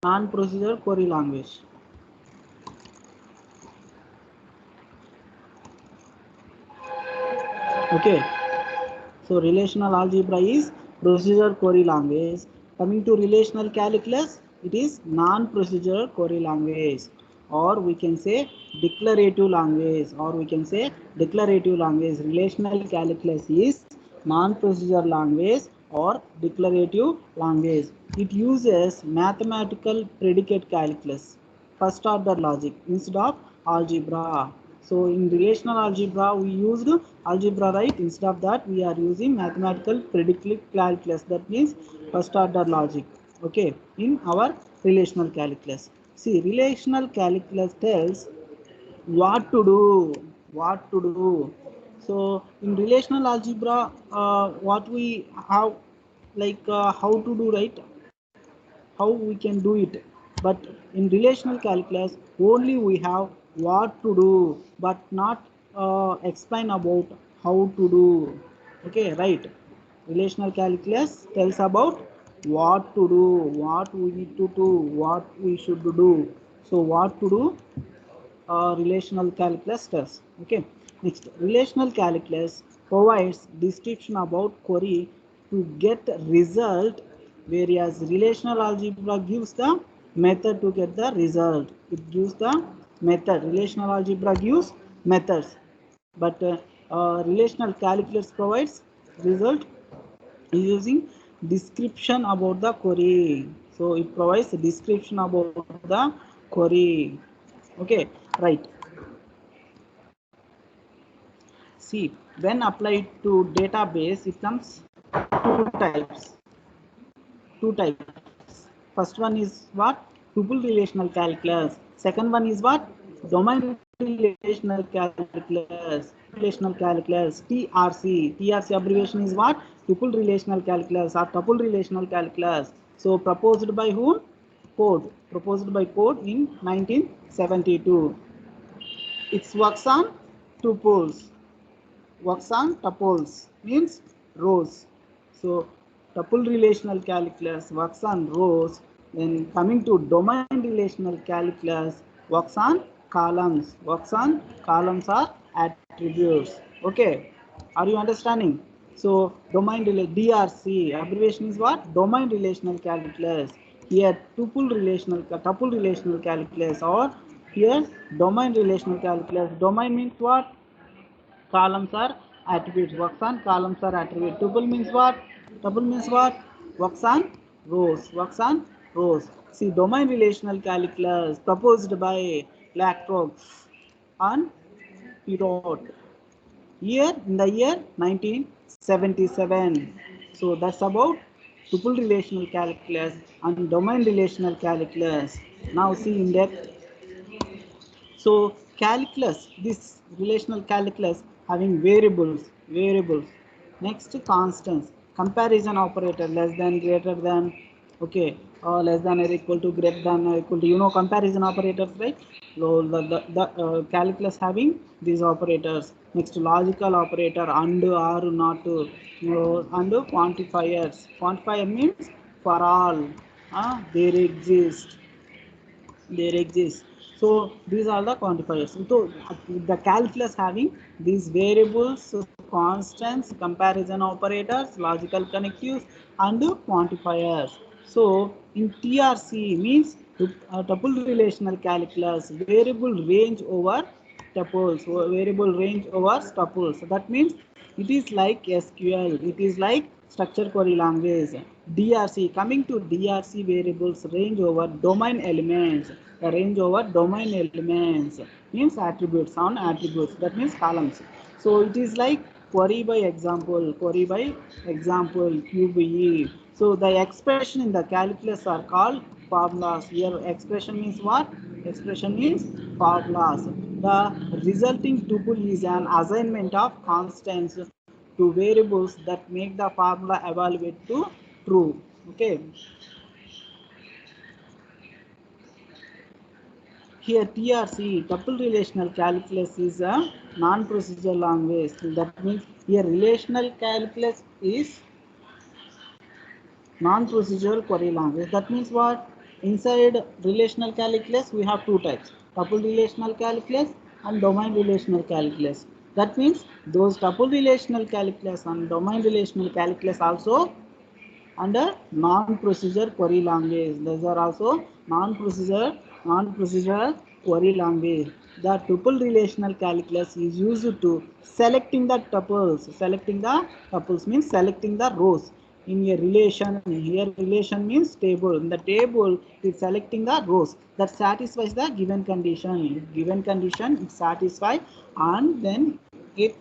non-procedural query language. Okay, so relational algebra is procedural query language. Coming to relational calculus, it is non-procedural query language, or we can say declarative language, Relational calculus is non-procedural language or declarative language. It uses mathematical predicate calculus, first order logic instead of algebra. So in relational algebra we used algebra, right? Instead of that we are using mathematical predicate calculus, that means first order logic. Okay, in our relational calculus, see, relational calculus tells what to do. So in relational algebra, what we have, like how to do, right? How we can do it. But in relational calculus only we have what to do, but not explain about how to do. Okay, right? Relational calculus tells about what to do, what we need to do, what we should do. So what to do, relational calculus does. Okay, next, relational calculus provides description about query to get result, whereas relational algebra gives the method to get the result. It gives the method. Relational algebra gives methods, but relational calculus provides result using description about the query. So it provides a description about the query. Okay, right. See, when applied to database, it comes two types. Two types. First one is what? Tuple relational calculus. Second one is what? Domain relational calculus. Relational calculus. TRC. TRC abbreviation is what? Tuple relational calculus or tuple relational calculus. So proposed by whom? Code. Proposed by Code in 1972. It works on tuples. Works on tuples means rows. So tuple relational calculus works on rows. Then coming to domain relational calculus works on columns. Works on columns or attributes. Okay, are you understanding? So domain DRC abbreviation is what? Domain relational calculus. Here tuple relational calculus, or here domain relational calculus. Domain means what? Columns are attributes. Works on columns are attribute. Tuple means what? Tuple means what? Works on rows. Works on rows. See, domain relational calculus proposed by Blackrock on Pirot, year in the year 1977. So that's about tuple relational calculus and domain relational calculus. Now see in depth. So calculus, this relational calculus having variables. Next, constants, comparison operator, less than, greater than, okay, less than or equal to, greater than or equal to, comparison operators, right? So the calculus having these operators. Next, logical operator, and, or, not, and quantifiers. Quantifier means for all, there exist. So these are the quantifiers. So the calculus having these variables, constants, comparison operators, logical connectives, and quantifiers. So in TRC means tuple relational calculus, variable range over tuples, variable range over tuples. So that means it is like SQL, it is like structured query language. DRC, coming to DRC, variables range over domain elements. The range over domain elements means attributes on attributes, that means columns. So it is like query by example, QBE. So the expression in the calculus are called formulas. Here expression means what? Expression means formulas. The resulting tuple is an assignment of constants to variables that make the formula evaluate to true. Okay. Here TRC, tuple relational calculus, is a non-procedural language. That means here relational calculus is non-procedural query language. That means what? Inside relational calculus, we have two types: tuple relational calculus and domain relational calculus. That means those tuple relational calculus and domain relational calculus also under non-procedure query language. Those are also non-procedural query language. The tuple relational calculus is used to selecting the tuples. Selecting the tuples means selecting the rows in a relation. Here relation means table. In the table, it is selecting the rows that satisfies the given condition. Given condition it satisfies, and then it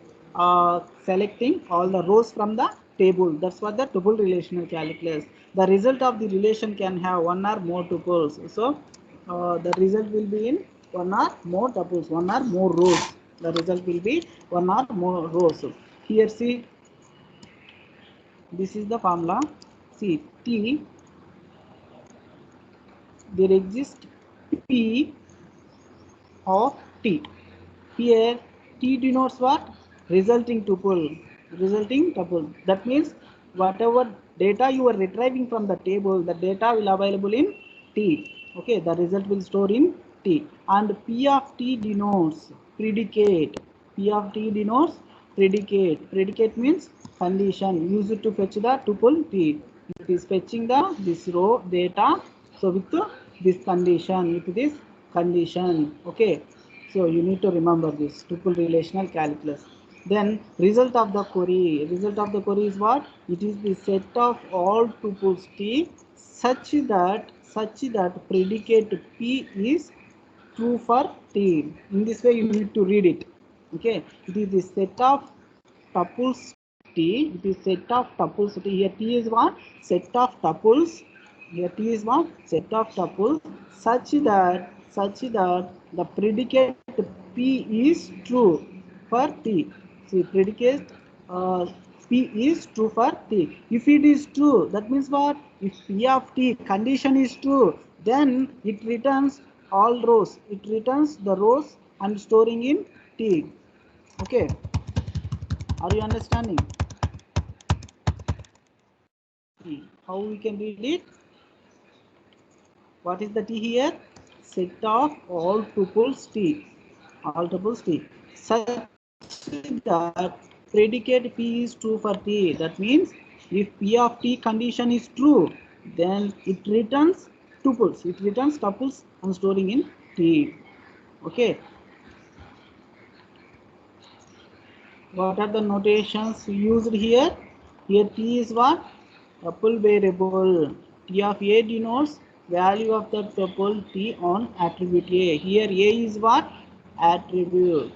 selecting all the rows from the table. That's what the tuple relational calculus. The result of the relation can have one or more tuples. So the result will be in one or more tuples, one or more rows. The result will be one or more rows. Here see, this is the formula. See, T, there exists P of T. Here T denotes what? Resulting tuple. Resulting tuple. That means whatever data you are retrieving from the table, the data will available in T. Okay, the result will store in T. And P of T denotes predicate. P of T denotes predicate. Predicate means condition used to fetch the tuple T. It is fetching the this row data. So with this condition, with this condition. Okay. So you need to remember this tuple relational calculus. Then result of the query. Result of the query is what? It is the set of all tuples T such that predicate P is true for T. In this way you need to read it. Okay. It is the set of tuples T. It is set of tuples T. Here T is what? Set of tuples. Here T is what? Set of tuples such that the predicate P is true for T. See, predicate P is true for T. If it is true, that means what? If P of T condition is true, then it returns all rows. It returns the rows and storing in T. Okay. Are you understanding? How we can read it? What is the T here? Set of all tuples T. All tuples T. Such that predicate P is true for T. That means if P of T condition is true, then it returns tuples. It returns tuples and storing in T. Okay. What are the notations used here? Here T is what? Tuple variable. T of A denotes value of the tuple T on attribute A. Here A is what? Attribute.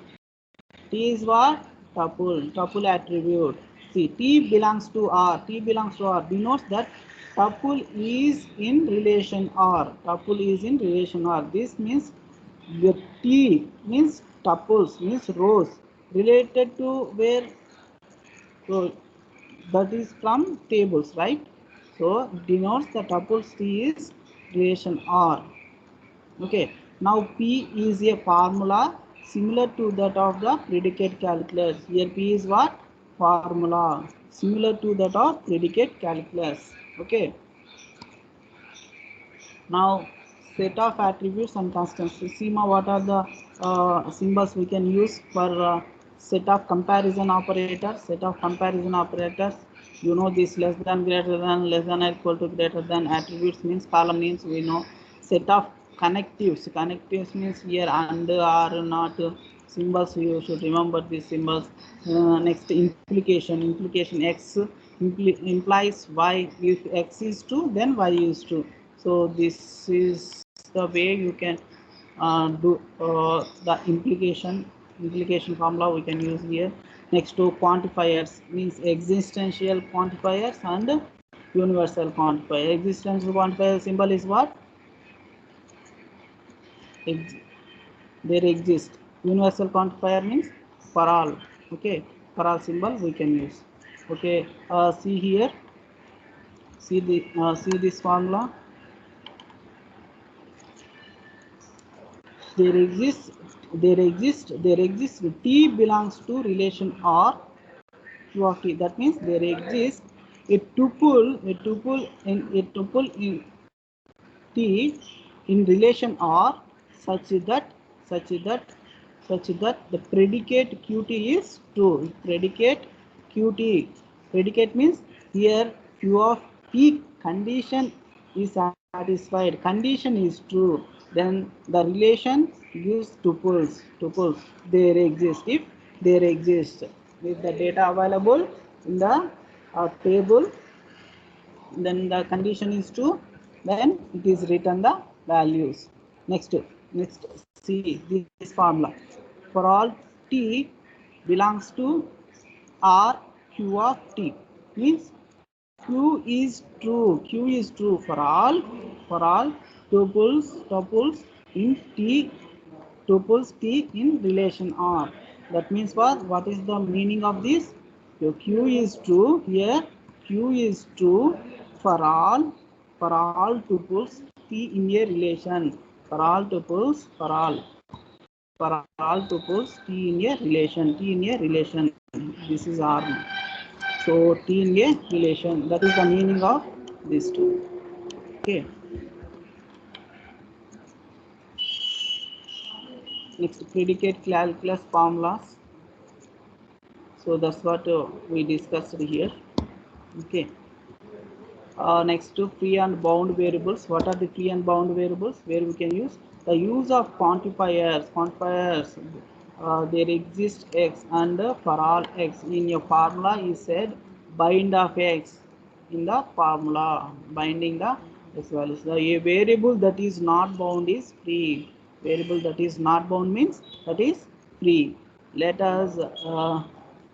T is what? Tuple. Tuple attribute. See, T belongs to R. T belongs to R denotes that tuple is in relation R. Tuple is in relation R. This means the T means tuples, means rows related to where, so that is from tables, right? So denotes the tuples T is relation R. Okay. Now P is a formula similar to that of the predicate calculus. Here P is what? Formula similar to that of predicate calculus. Okay. Now set of attributes and constants. See what are the symbols we can use for set of comparison operators. Set of comparison operators. You know this: less than, greater than, less than or equal to, greater than. Attributes means column names. We know. Set of connectives. Connectives means here and, are, not. Symbols you should remember these symbols. Next implication. Implication X implies Y. If X is true, then Y is true. So this is the way you can do the implication formula we can use here. Next to quantifiers means existential quantifiers and universal quantifier. Existential quantifier symbol is what? There exist. Universal quantifier means for all. Okay, for all symbol we can use. Okay, see here. See this formula. There exists T belongs to relation R Q of T. That means there exists a tuple in T in relation R such that the predicate Qt is true. Predicate Qt. Predicate means here Q of T condition is satisfied. Condition is true. Then the relation gives tuples. Tuples there exist. If there exist with the data available in the table, then the condition is true, then it is written the values. Next see this formula. For all T belongs to R Q of T means Q is true for all tuples in T, tuples T in relation R. That means what is the meaning of this? So Q is true here. Q is true for all tuples T in a relation. For all tuples T in a relation. This is R. So T in a relation. That is the meaning of this two. Okay. Next, predicate calculus formulas. So that's what we discussed here. Okay. Next to free and bound variables. What are the free and bound variables where we can use? The use of quantifiers. There exist x, and for all x in your formula is said bind of x in the formula, binding the x values. The variable that is not bound is free. Variable that is not bound means that is free. Let us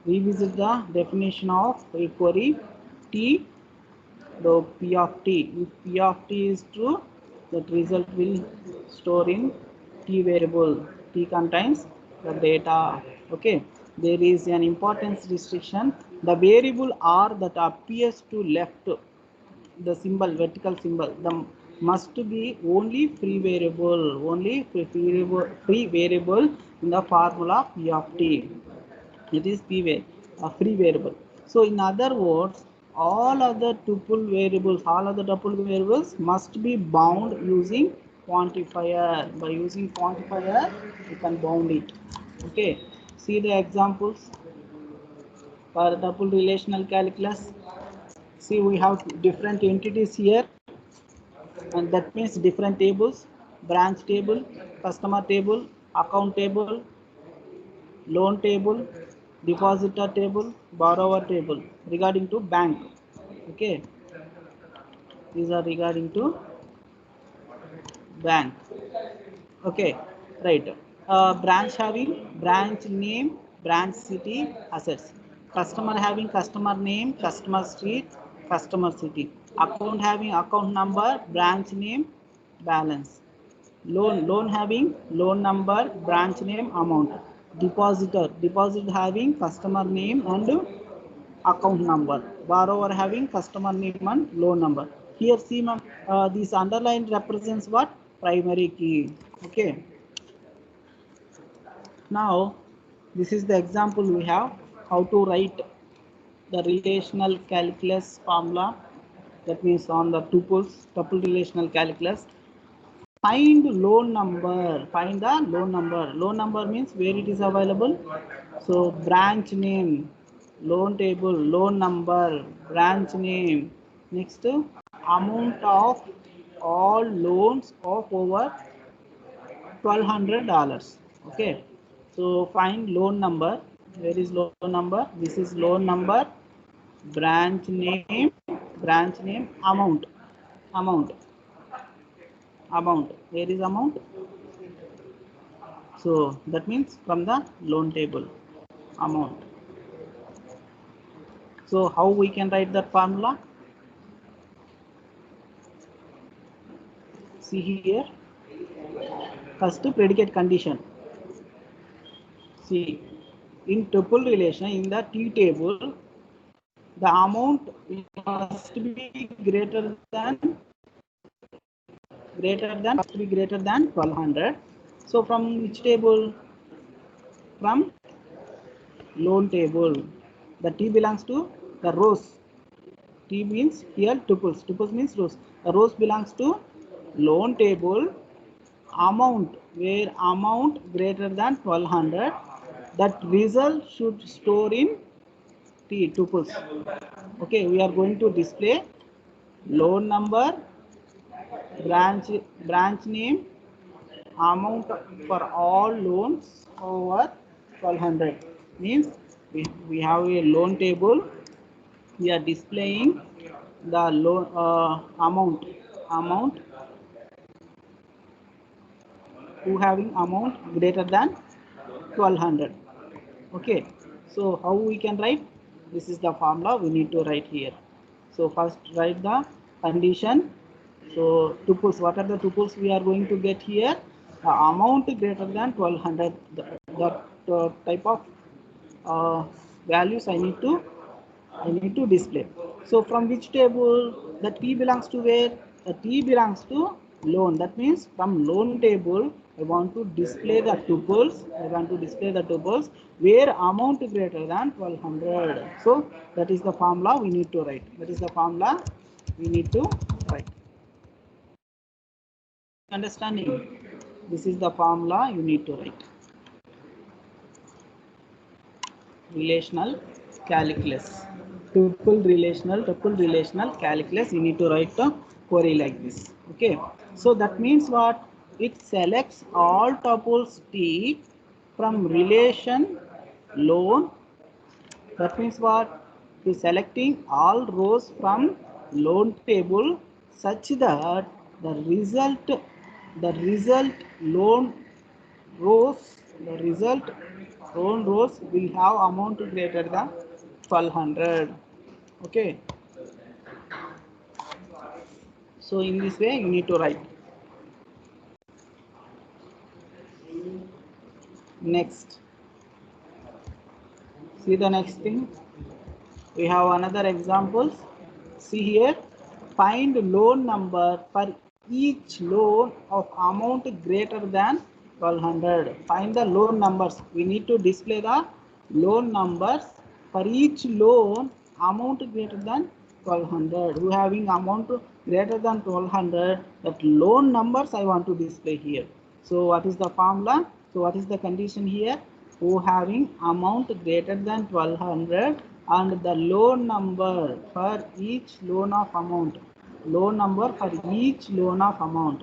revisit the definition of a query. T, the P of T. If P of T is true, that result will store in T variable. T contains the data. Okay. There is an importance restriction. The variable R that appears to left, the symbol, vertical symbol, the must be only free variable. Only free variable in the formula P of T. It is free variable. So in other words, all other tuple variables must be bound using quantifier. By using quantifier, you can bound it. Okay. See the examples for tuple relational calculus. See, we have different entities here, and that means different tables: branch table, customer table, account table, loan table, depositor table, borrower table, regarding to bank. Okay, these are regarding to bank. Okay, right. Branch having branch name, branch city, assets. Customer having customer name, customer street, customer city. Account having account number, branch name, balance. Loan having loan number, branch name, amount. Deposit having customer name and account number. Borrower having customer name and loan number. Here see, this underline represents what? Primary key. Okay. Now this is the example we have how to write the relational calculus formula. That means on the tuple relational calculus. Find loan number. Find the loan number. Loan number means where it is available. So branch name, loan table, loan number, branch name. Next, amount of all loans of over $1,200. Okay. So find loan number. Where is loan number? This is loan number. Branch name, amount. Where is amount? So that means from the loan table, amount. So how we can write that formula? See here, first predicate condition. See, in tuple relation, in the T table, the amount must be greater than 1,200. So from which table? From loan table. The T belongs to the rows. T means here tuples. Tuples means rows. The rows belongs to loan table amount, where amount greater than 1200, that result should store in T tuples. Okay, we are going to display loan number, branch name, amount for all loans over 1200. Means we have a loan table. We are displaying the loan amount who having amount greater than 1200. Okay, so how we can write? This is the formula we need to write here. So first write the condition. So tuples, what are the tuples we are going to get here? The amount greater than 1200, the type of values I need to display. So from which table? The T belongs to where? The T belongs to loan. That means from loan table I want to display the tuples. Where amount greater than 1200. So that is the formula we need to write. Understanding? This is the formula you need to write. Relational calculus. Tuple relational calculus. You need to write the query like this. Okay. So that means what? It selects all tuples T from relation loan. That means what? It is selecting all rows from loan table such that the result loan rows loan rows will have amount greater than 1200. Okay, so in this way you need to write. Next, see the next thing, we have another examples. See here, find loan number for each loan of amount greater than 1200. Find the loan numbers. We need to display the loan numbers for each loan amount greater than 1200. Who having amount greater than 1200, that loan numbers I want to display here. So what is the formula? So what is the condition here? Who having amount greater than 1200 and the loan number for each loan of amount. Loan number for each loan of amount.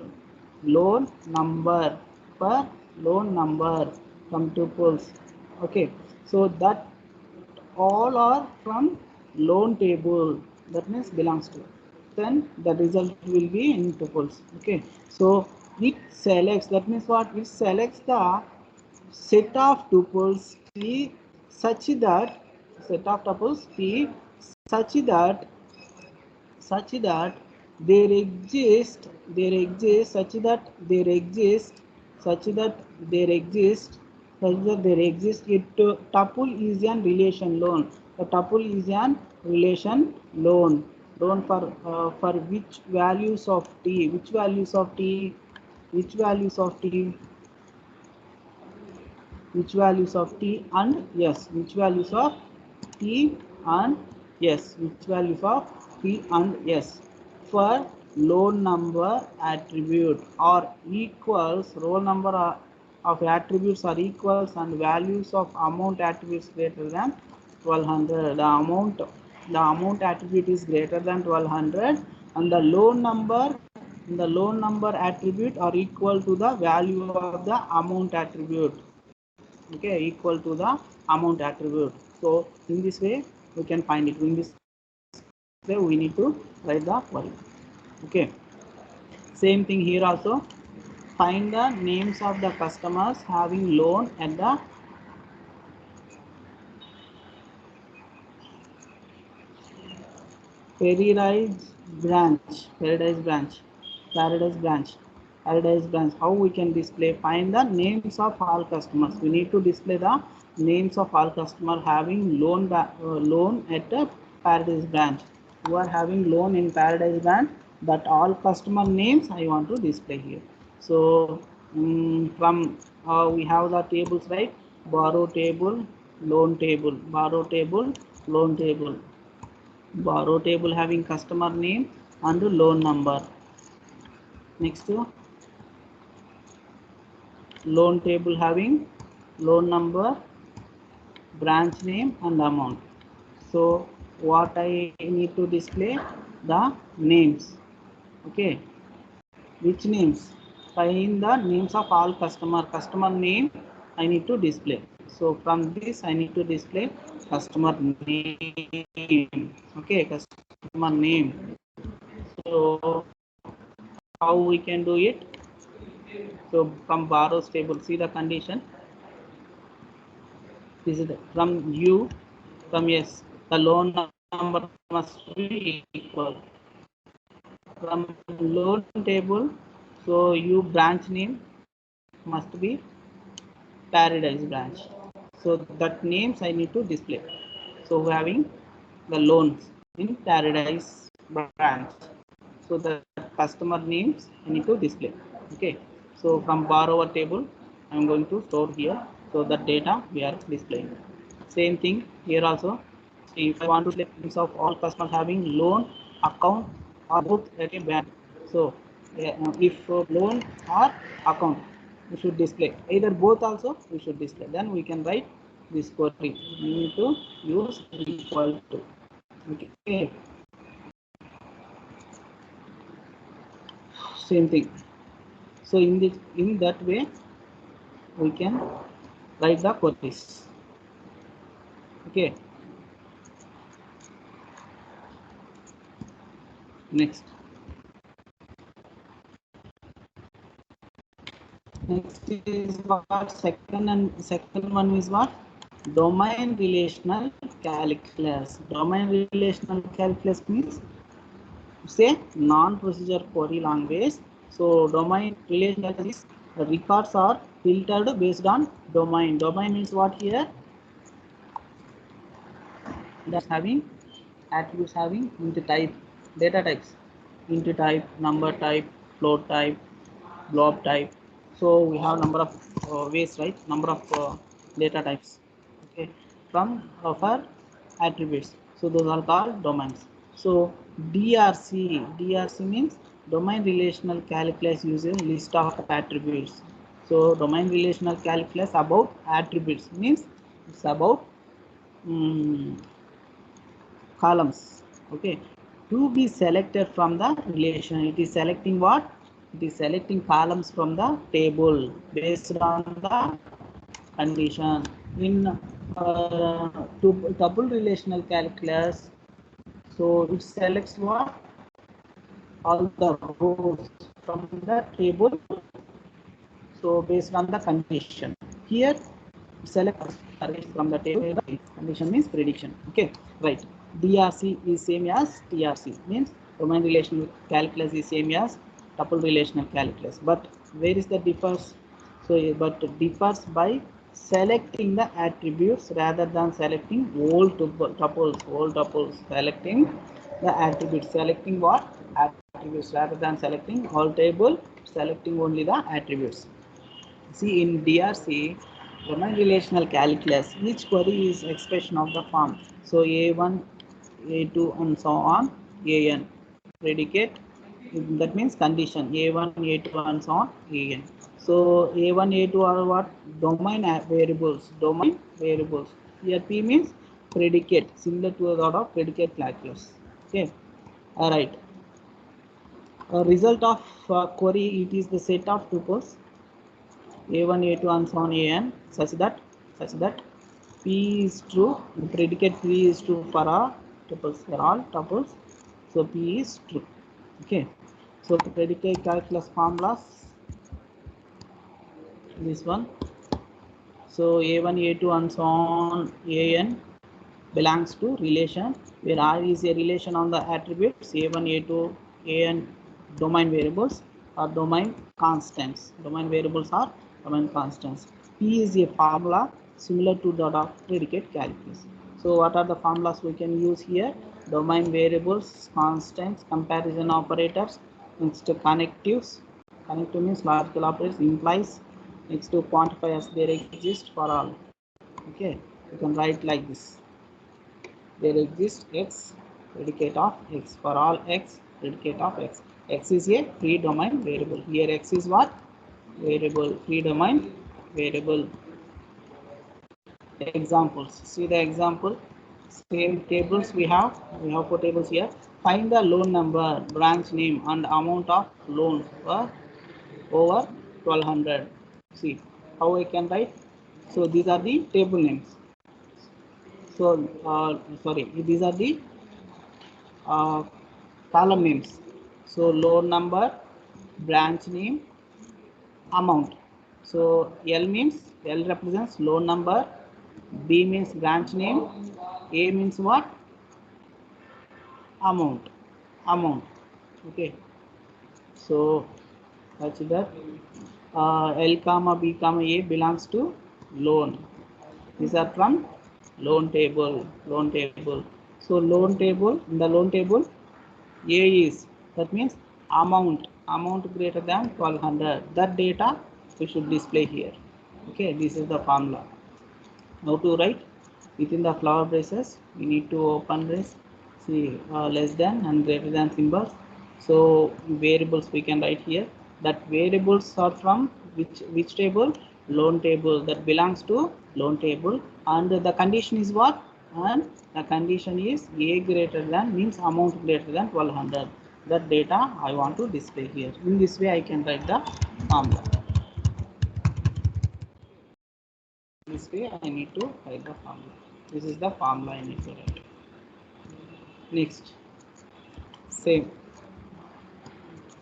Loan number per loan number from tuples. Okay, so that all are from loan table. That means belongs to. Then the result will be in tuples. Okay, so it selects. That means what? It selects the set of tuples T such that there exist such that there exist a tuple is an relation loan. The tuple is an relation loan for which values of T, which values of T and yes, which values of T and yes, which values of T and yes for loan number attribute or equals roll number of attributes are equals and values of amount attributes greater than 1200. The amount attribute is greater than 1200 and the loan number attribute are equal to the value of the amount attribute. Okay, equal to the amount attribute. So in this way we can find it. In this way we need to write the query. Okay, same thing here also. Find the names of the customers having loan at the Paradise branch. How we can display? Find the names of all customers. We need to display the names of all customers having loan at a Paradise branch. Who are having loan in Paradise branch, but all customer names I want to display here. So from we have the tables, right? Borrow table, loan table, borrow table, loan table. Borrow table having customer name and loan number. Next to loan table having loan number, branch name and amount. So what I need to display? The names. Okay, which names? Find the names of all customer name I need to display. So from this I need to display customer name. Okay, customer name. So how we can do it? So from borrows table, see the condition. This is from U, from yes, the loan number must be equal. From loan table, so U branch name must be Paradise branch. So that names I need to display. So we're having the loans in Paradise branch. So the customer names I need to display. Okay. So from borrower table, I'm going to store here. So the data we are displaying. Same thing here also. If I want to select names of all customers having loan account or both at a bank. So if loan or account, we should display either both also we should display. Then we can write this query. We need to use equal to. Okay. Same thing. So in that way we can write the queries. Okay. Next is what second one is what? Domain relational calculus. Domain relational calculus means say non-procedure query language. So domain relational calculus is records are filtered based on domain. Domain means what here? That's having attributes having into type, data types, into type, number type, float type, blob type. So we have number of ways, right? Number of data types. Okay, from for attributes. So those are called domains. So DRC means domain relational calculus uses list of attributes. So domain relational calculus about attributes means it's about columns. Okay, to be selected from the relation. It is selecting what? It is selecting columns from the table based on the condition. In tuple relational calculus, so it selects what? All the rows from the table. So based on the condition. Here select from the table. Condition means prediction. Okay, right. DRC is same as TRC, means domain relational calculus is same as tuple relational calculus. But where is the difference? So but differs by selecting the attributes rather than selecting whole tuples. Selecting the attributes. Selecting what? Attributes rather than selecting whole table. Selecting only the attributes. See, in DRC, domain relational calculus, each query is expression of the form. So A1, A2, and so on, AN. Predicate, that means condition, A1, A2, and so on, AN. So A1, A2 are what? Domain variables. Domain variables. Here P means predicate, similar to that of predicate calculus. Okay. All right. A result of query, it is the set of tuples A1, A2, and so on AN such that P is true. The predicate P is true for all tuples. So P is true. Okay. So the predicate calculus formulas. This one. So A1, A2, and so on AN belongs to relation where R is a relation on the attributes A1, A2, AN domain variables or domain constants. Domain variables are domain constants. P is a formula similar to that of predicate calculus. So what are the formulas we can use here? Domain variables, constants, comparison operators, next to connectives. Connective means logical operators, implies, next to quantifiers, there exist for all. Okay, you can write like this. There exists x, predicate of x, for all x, predicate of x. X is a free domain variable. Here X is what? Variable, free domain variable. Examples. See the example. Same tables we have. We have 4 tables here. Find the loan number, branch name, and amount of loan for over 1200. See how I can write. So these are the table names. So sorry, these are the uh, column names. So loan number, branch name, amount. So L means L represents loan number, B means branch name, A means what? Amount. Amount. Okay. So consider L comma B comma A belongs to loan. These are from loan table. Loan table. So loan table, in the loan table, A is, that means amount greater than 1200. That data we should display here. Okay, this is the formula. Now to write within the flower braces, we need to open brace. See less than and greater than symbols. So variables we can write here. That variables are from which table? Loan table. That belongs to loan table. And the condition is what? And the condition is A greater than, means amount greater than 1200. That data I want to display here. In this way I can write the formula. This way I need to write the formula. This is the formula I need to write. Next, same.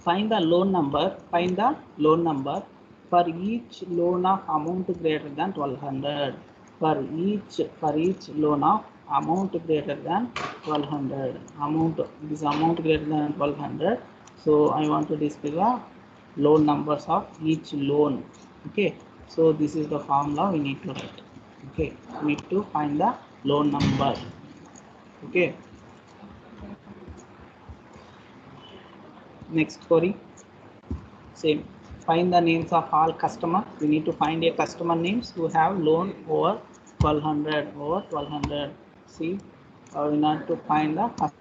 Find the loan number. Find the loan number for each loan of amount greater than 1200. For each loan of amount greater than 1200. This amount greater than 1200. So I want to display the loan numbers of each loan. Okay. So this is the formula we need to write. Okay. We need to find the loan number. Okay. Next query. Same. Find the names of all customers. We need to find a customer names who have loan over 1200. Over 1200. See, we need to find the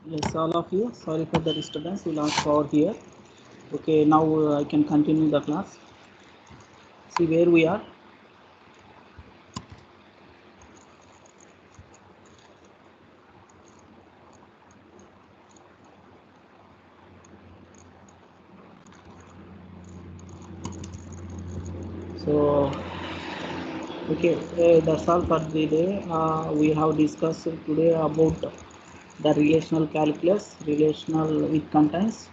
Yes, all of you. Sorry for the disturbance. We lost power here. Okay, now I can continue the class. See where we are. So, okay, that's all for the day. We have discussed today about the relational calculus. Relational, it contains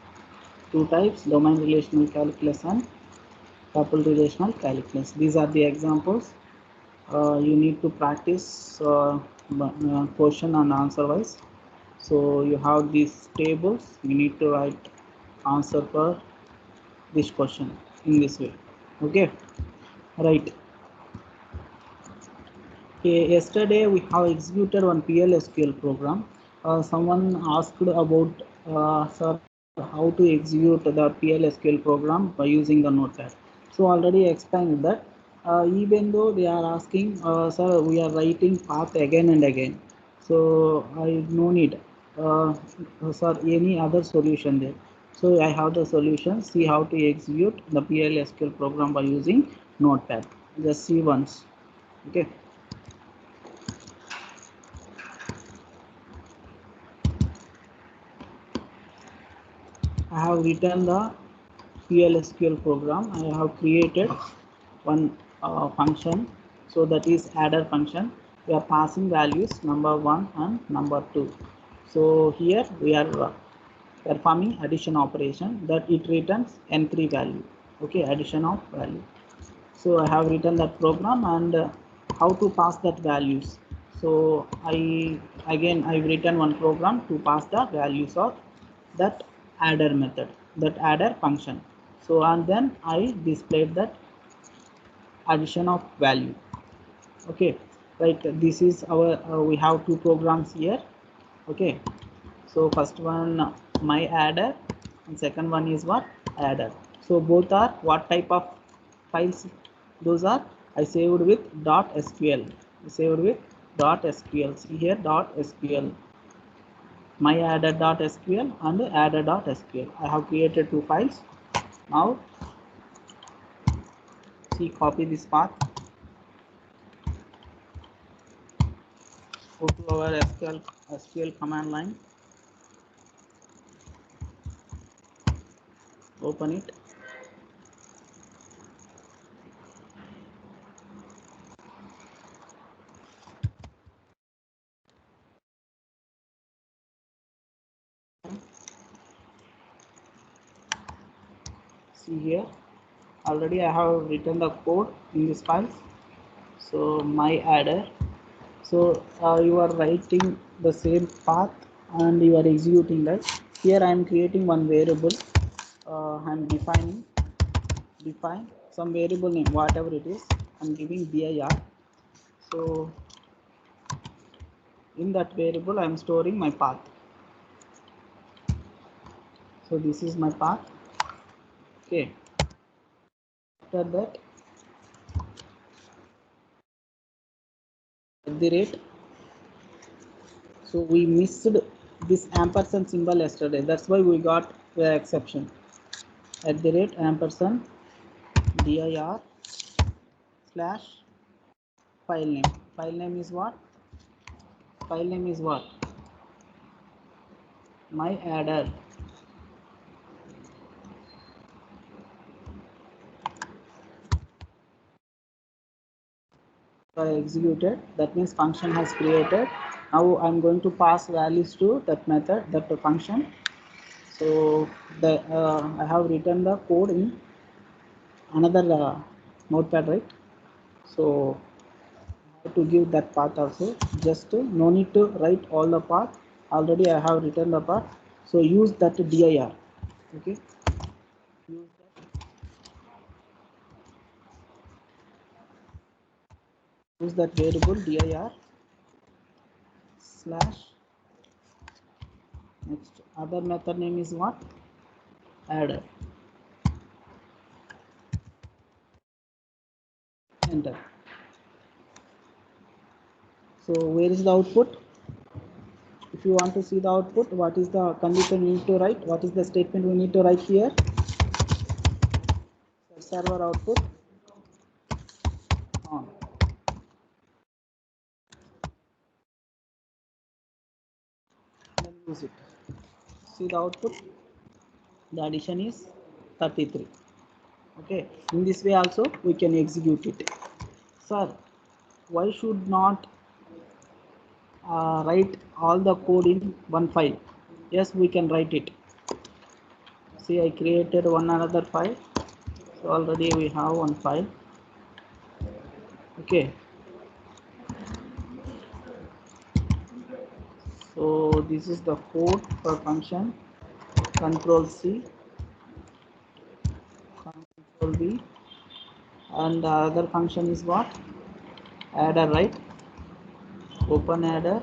two types: domain relational calculus and tuple relational calculus. These are the examples. You need to practice question and answer wise. So you have these tables. You need to write answer for this question in this way. Okay, right. Okay, yesterday we have executed one PLSQL program. Someone asked about sir, how to execute the PLSQL program by using the Notepad. So already explained that. Even though they are asking, sir, we are writing path again and again. So I no need, sir, any other solution there. So I have the solution. See how to execute the PLSQL program by using Notepad. Just see once. Okay. I have written the PLSQL program. I have created one function, so that is adder function. We are passing values number 1 and number 2. So here we are performing addition operation that it returns n3 value. Okay, addition of value. So I have written that program and how to pass that values. So I've written one program to pass the values of that adder method, that adder function. So and then I displayed that addition of value. Okay, right. This is our we have two programs here. Okay, so first one my adder and second one is what adder. So both are what type of files? Those are I saved with .sql. I saved with .sql. See here .sql. My adder.sql and adder.sql. I have created two files. Now see, copy this path. Go to our SQL command line. Open it. See here, already I have written the code in this file. So my adder. So you are writing the same path and you are executing that. Here I am creating one variable. I am define some variable name, whatever it is. I am giving dir. So in that variable I am storing my path. So this is my path. Okay. After that, at the rate. So we missed this ampersand symbol yesterday. That's why we got the exception. At the rate ampersand dir slash file name. File name is what? File name is what? My adder. Executed. That means function has created. Now I'm going to pass values to that method, that function. So the I have written the code in another notepad, right? So to give that path also, just no need to write all the path. Already I have written the path. So use that dir. Okay. Use that. Use that variable dir slash. Next other method name is what? Adder. Enter. So where is the output? If you want to see the output, what is the condition we need to write? What is the statement we need to write here? Server output on. Then use it. See the output. The addition is 33. Okay. In this way also we can execute it. Sir, why should not write all the code in one file? Yes, we can write it. See, I created one another file. So already we have one file. Okay. So this is the code for function. Control C, Control V, and the other function is what? Adder, right? Open adder,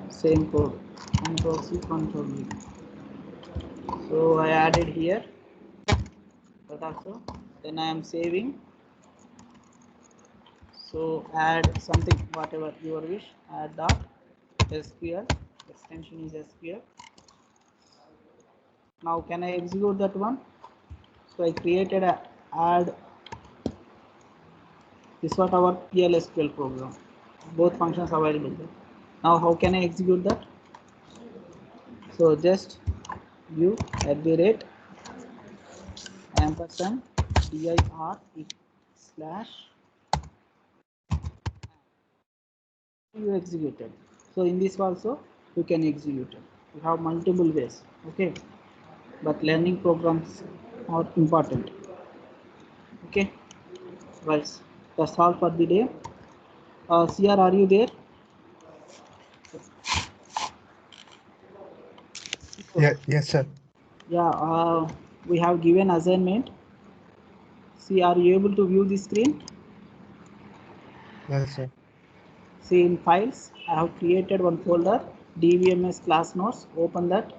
same code. Control C, Control V. So I added here. That also. Then I am saving. So add something, whatever your wish. Add dot SQL. Extension is SQL. Now can I execute that one? So I created a add. This was our PLSQL program. Both functions available there. Now how can I execute that? So just view @ ampersand dir slash you executed. So in this also you can execute it. You have multiple ways. Okay, but learning programs are important. Okay, guys, that's all for the day. CR, are you there? Yeah, yes, sir. Yeah, we have given assignment. See, are you able to view the screen? Yes, sir. See, in files, I have created one folder, DBMS class notes. Open that.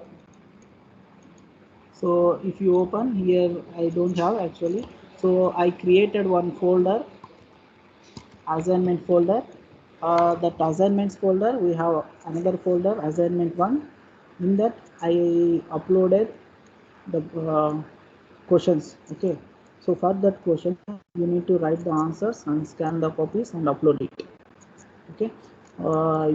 So if you open here, I don't have actually. So I created one folder, assignment folder. That assignments folder, we have another folder, assignment 1. In that, I uploaded the questions. Okay. So for that question, you need to write the answers and scan the copies and upload it. Okay. I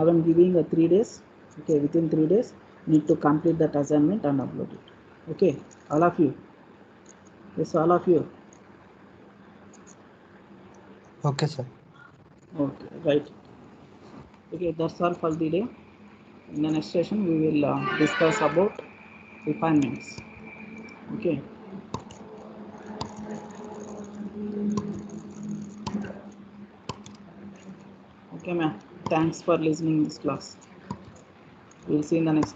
am giving a 3 days. Okay, within 3 days need to complete that assignment and upload it. Okay, all of you. Yes, all of you. Okay, sir. Okay, right. Okay, that's all for the day. In the next session we will discuss about refinements. Okay. Okay, ma'am. Thanks for listening this class. We'll see in the next